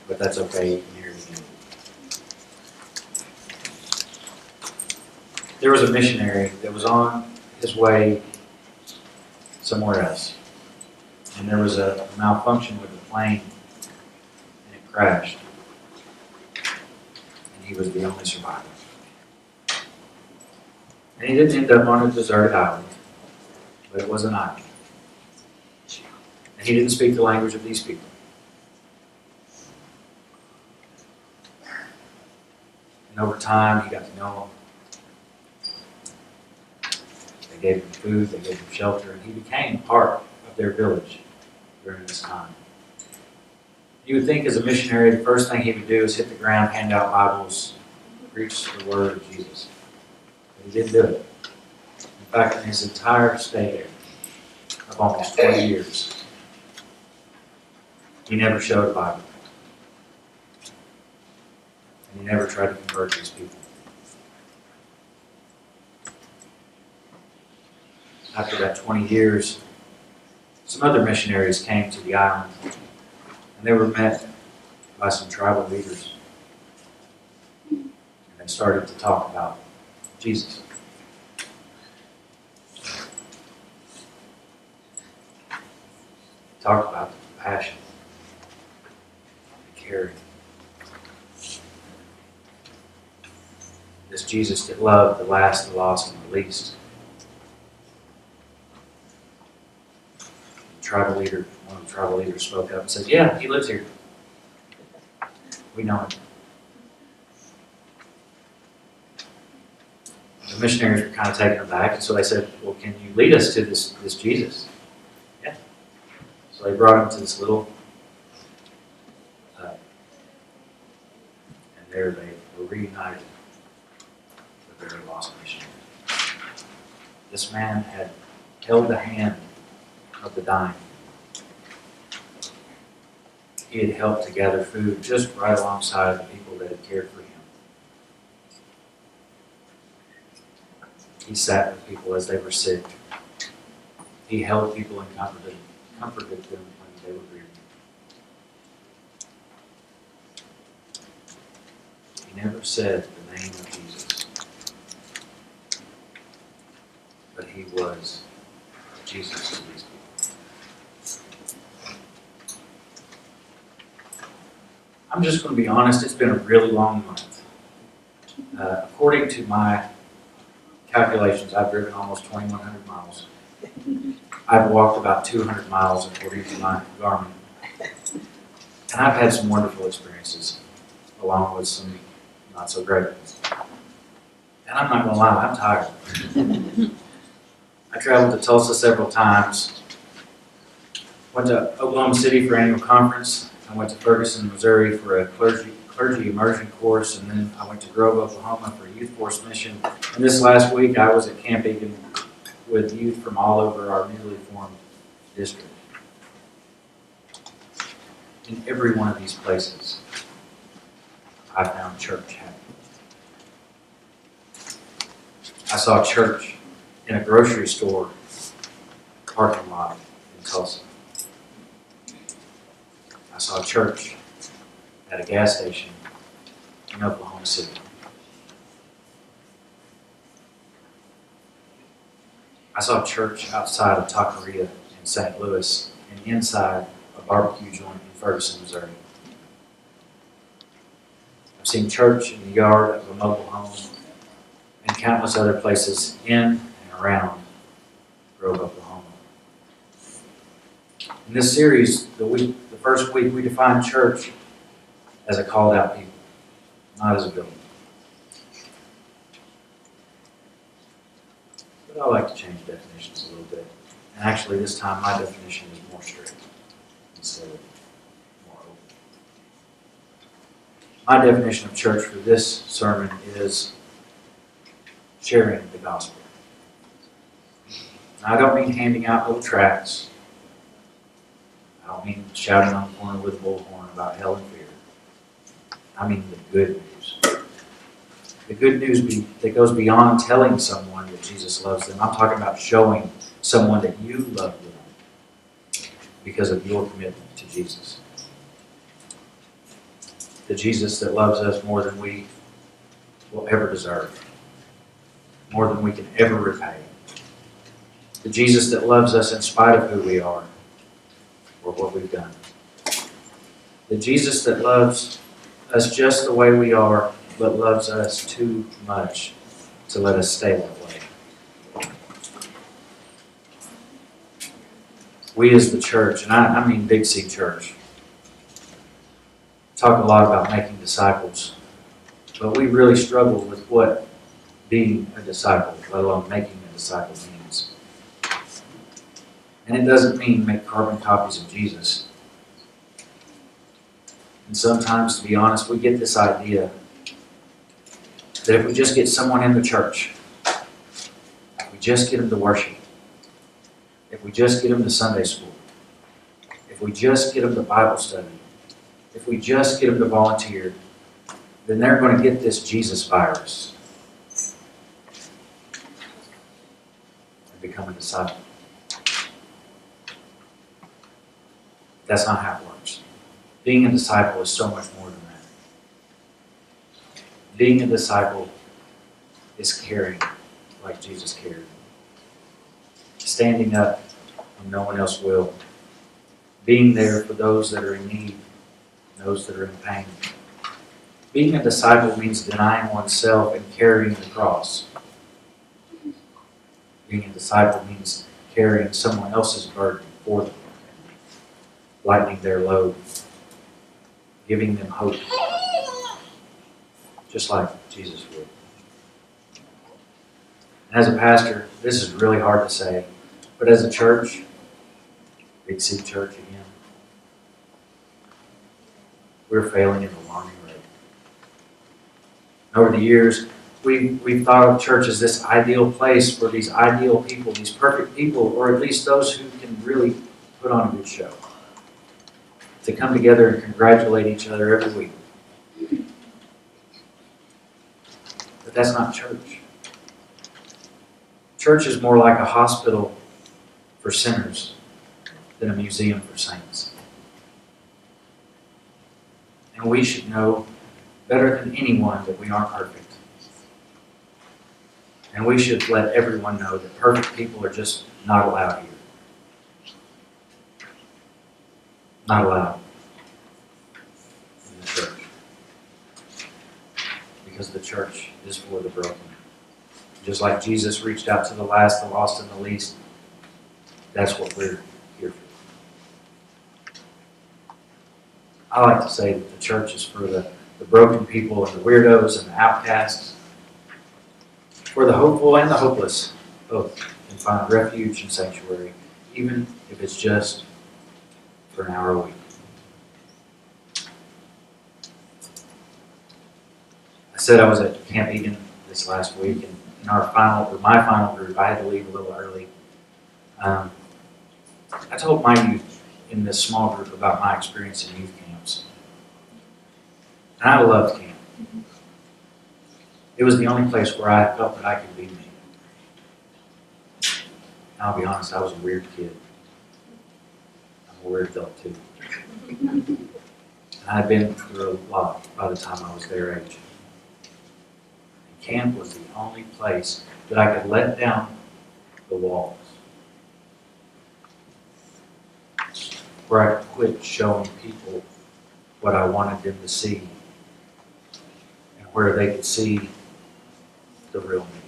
but that's okay. You can hear it again. There was a missionary that was on his way somewhere else, and there was a malfunction with the plane, and it crashed, and he was the only survivor. And he didn't end up on a deserted island, but it was an island. And he didn't speak the language of these people. And over time, he got to know them. They gave him food, they gave him shelter, and he became part of their village during this time. You would think as a missionary, the first thing he would do is hit the ground, hand out Bibles, preach the word of Jesus. But he didn't do it. In fact, in his entire stay there, of almost 20 years, he never showed a Bible. And he never tried to convert these people. After that 20 years, some other missionaries came to the island, and they were met by some tribal leaders. And they started to talk about Jesus. Talk about the compassion, the caring. This Jesus that loved the last, the lost, and the least. One of the tribal leaders spoke up and said, "Yeah, he lives here. We know him." The missionaries were kind of taken aback, and so they said, "Well, can you lead us to this Jesus?" Yeah. So they brought him to this little hut. And there they were reunited with their lost missionary. This man had held the hand of the dying. He had helped to gather food just right alongside the people that had cared for him. He sat with people as they were sick. He held people and comforted them when they were grieving. He never said the name of Jesus, but he was Jesus to these people. I'm just going to be honest, it's been a really long month. According to my calculations, I've driven almost 2,100 miles. I've walked about 200 miles according to my Garmin. And I've had some wonderful experiences, along with some not so great ones. And I'm not going to lie, I'm tired. I traveled to Tulsa several times. Went to Oklahoma City for annual conference. I went to Ferguson, Missouri for a clergy immersion course, and then I went to Grove, Oklahoma for a youth force mission. And this last week I was at Camp Egan with youth from all over our newly formed district. In every one of these places, I found church happening. I saw church in a grocery store parking lot in Tulsa. I saw church at a gas station in Oklahoma City. I saw church outside of Taqueria in St. Louis and inside a barbecue joint in Ferguson, Missouri. I've seen church in the yard of a mobile home and countless other places in and around Grove, Oklahoma. In this series, the first week, we defined church as a called out people, not as a building. But I like to change definitions a little bit. And actually, this time, my definition is more strict instead of more open. My definition of church for this sermon is sharing the gospel. Now, I don't mean handing out little tracts. I don't mean shouting on the corner with a bullhorn about hell and fear. I mean the good news. The good news that goes beyond telling someone that Jesus loves them. I'm talking about showing someone that you love them because of your commitment to Jesus. The Jesus that loves us more than we will ever deserve, more than we can ever repay. The Jesus that loves us in spite of who we are or what we've done. The Jesus that loves us just the way we are, but loves us too much to let us stay that way. We as the church, and I mean Big C Church, talk a lot about making disciples, but we really struggle with what being a disciple, let alone making a disciple, means. And it doesn't mean make carbon copies of Jesus. And sometimes, to be honest, we get this idea that if we just get someone in the church, if we just get them to worship, if we just get them to Sunday school, if we just get them to Bible study, if we just get them to volunteer, then they're going to get this Jesus virus and become a disciple. That's not how it works. Being a disciple is so much more than that. Being a disciple is caring like Jesus cared. Standing up when no one else will. Being there for those that are in need, and those that are in pain. Being a disciple means denying oneself and carrying the cross. Being a disciple means carrying someone else's burden for them, lightening their load, giving them hope, just like Jesus would. And as a pastor, this is really hard to say, but as a church, Big C Church again, we're failing at an alarming rate. Over the years, we've thought of church as this ideal place for these ideal people, these perfect people, or at least those who can really put on a good show, to come together and congratulate each other every week. But that's not church. Church is more like a hospital for sinners than a museum for saints. And we should know better than anyone that we aren't perfect. And we should let everyone know that perfect people are just not allowed here. Not allowed in the church. Because the church is for the broken. Just like Jesus reached out to the last, the lost, and the least, that's what we're here for. I like to say that the church is for the broken people and the weirdos and the outcasts, where the hopeful and the hopeless both can find refuge and sanctuary, even if it's just for an hour a week. I said I was at Camp Egan this last week, and in my final group, I had to leave a little early. I told my youth in this small group about my experience in youth camps. And I loved camp. It was the only place where I felt that I could be me. And I'll be honest, I was a weird kid. I'm a weird adult too. And I had been through a lot by the time I was their age. And camp was the only place that I could let down the walls. Where I could quit showing people what I wanted them to see. And where they could see the real me,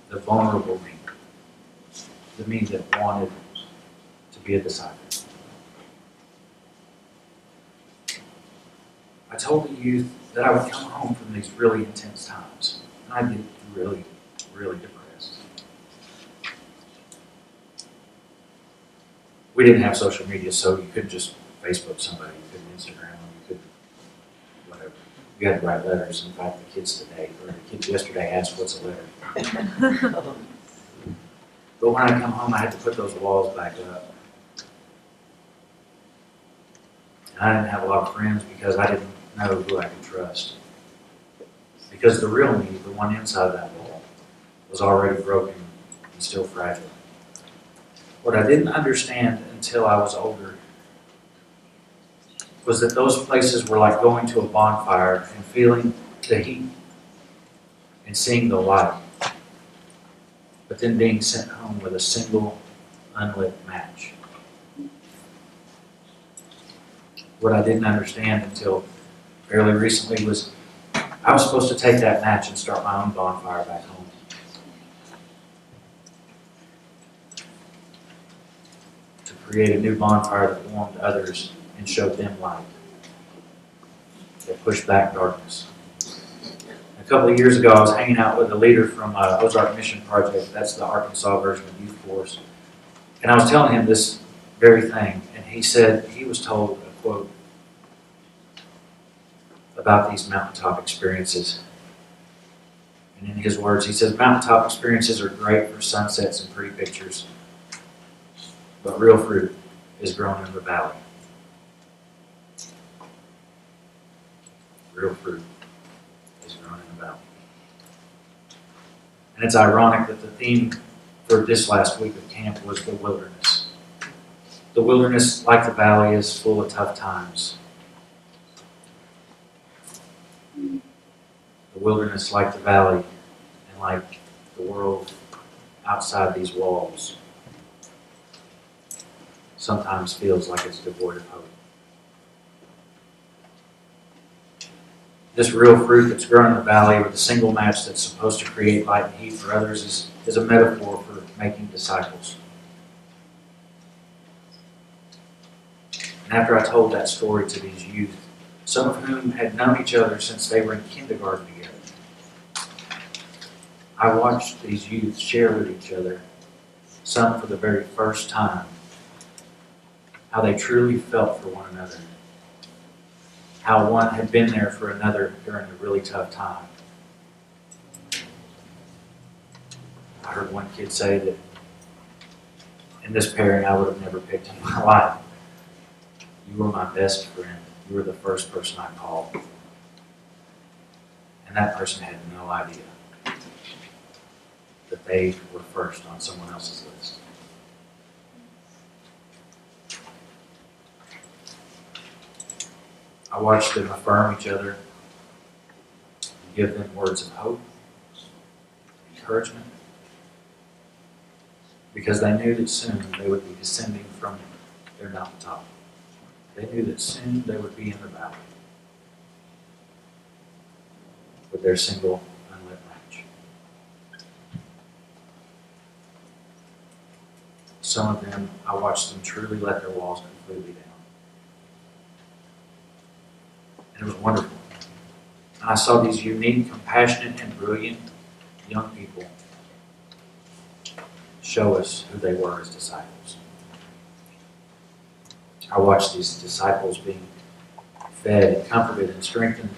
the vulnerable me, the me that wanted to be a disciple. I told the youth that I would come home from these really intense times, and I'd get really, really depressed. We didn't have social media, so you couldn't just Facebook somebody, you couldn't Instagram them, you couldn't whatever. You had to write letters. In fact, the kids today, or the kids yesterday asked, what's a letter? But when I come home, I had to put those walls back up. And I didn't have a lot of friends because I didn't know who I could trust. Because the real me, the one inside that wall, was already broken and still fragile. What I didn't understand until I was older was that those places were like going to a bonfire and feeling the heat and seeing the light, but then being sent home with a single unlit match. What I didn't understand until fairly recently was I was supposed to take that match and start my own bonfire back home. To create a new bonfire that warmed others and showed them light, that pushed back darkness. A couple of years ago, I was hanging out with a leader from Ozark Mission Project. That's the Arkansas version of Youth Force. And I was telling him this very thing, and he said he was told a quote about these mountaintop experiences. And in his words, he says, mountaintop experiences are great for sunsets and pretty pictures, but real fruit is grown in the valley. Real fruit is grown in the valley. And it's ironic that the theme for this last week of camp was the wilderness. The wilderness, like the valley, is full of tough times. The wilderness, like the valley, and like the world outside these walls, sometimes feels like it's devoid of hope. This real fruit that's grown in the valley with a single match that's supposed to create light and heat for others is a metaphor for making disciples. And after I told that story to these youth, some of whom had known each other since they were in kindergarten together, I watched these youth share with each other, some for the very first time, how they truly felt for one another. How one had been there for another during a really tough time. I heard one kid say that in this pairing I would have never picked in my life. You were my best friend. You were the first person I called. And that person had no idea that they were first on someone else's list. I watched them affirm each other and give them words of hope, encouragement, because they knew that soon they would be descending from their mountaintop. They knew that soon they would be in the valley with their single unlit match. Some of them, I watched them truly let their walls completely down. And it was wonderful. And I saw these unique, compassionate, and brilliant young people show us who they were as disciples. I watched these disciples being fed and comforted and strengthened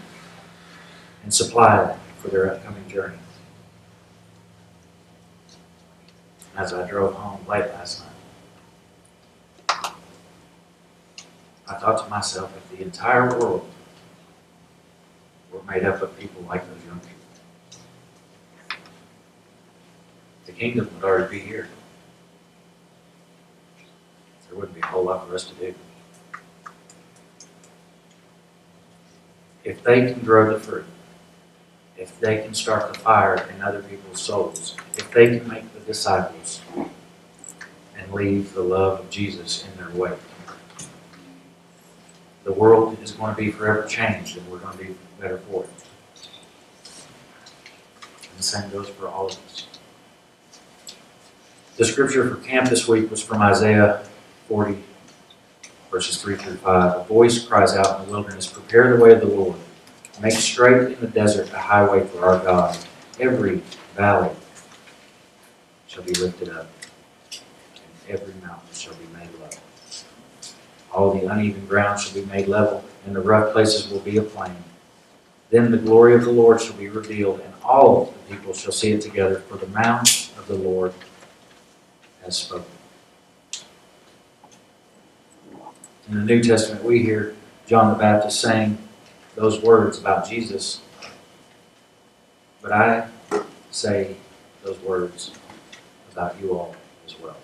and supplied for their upcoming journey. As I drove home late last night, I thought to myself, if the entire world were made up of people like those young people, the kingdom would already be here. There wouldn't be a whole lot for us to do. If they can grow the fruit, if they can start the fire in other people's souls, if they can make the disciples and leave the love of Jesus in their wake, the world is going to be forever changed and we're going to be better for it. And the same goes for all of us. The scripture for camp this week was from Isaiah 40, verses 3 through 5. A voice cries out in the wilderness, prepare the way of the Lord. Make straight in the desert a highway for our God. Every valley shall be lifted up, and every mountain shall be made level. All the uneven ground shall be made level, and the rough places will be a plain. Then the glory of the Lord shall be revealed, and all the people shall see it together, for the mouth of the Lord has spoken. In the New Testament, we hear John the Baptist saying those words about Jesus, but I say those words about you all as well.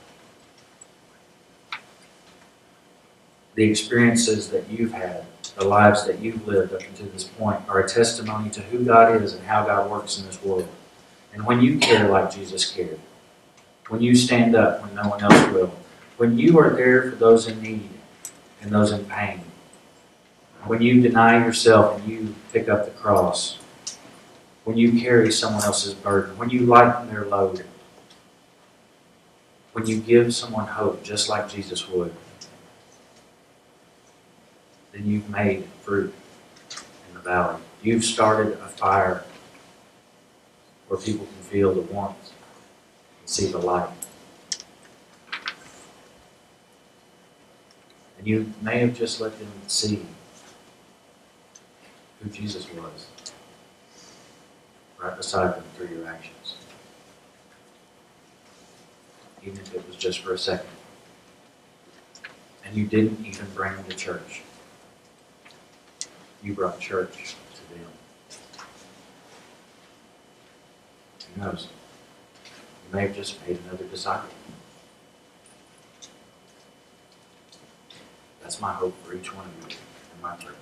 the experiences that you've had, the lives that you've lived up until this point are a testimony to who God is and how God works in this world. And when you care like Jesus cared, when you stand up when no one else will, when you are there for those in need and those in pain, when you deny yourself and you pick up the cross, when you carry someone else's burden, when you lighten their load, when you give someone hope just like Jesus would, then you've made fruit in the valley. You've started a fire where people can feel the warmth and see the light. And you may have just let them see who Jesus was right beside them through your actions. Even if it was just for a second. And you didn't even bring them to church. You brought church to them. Who knows? You may have just made another disciple. That's my hope for each one of you in my church.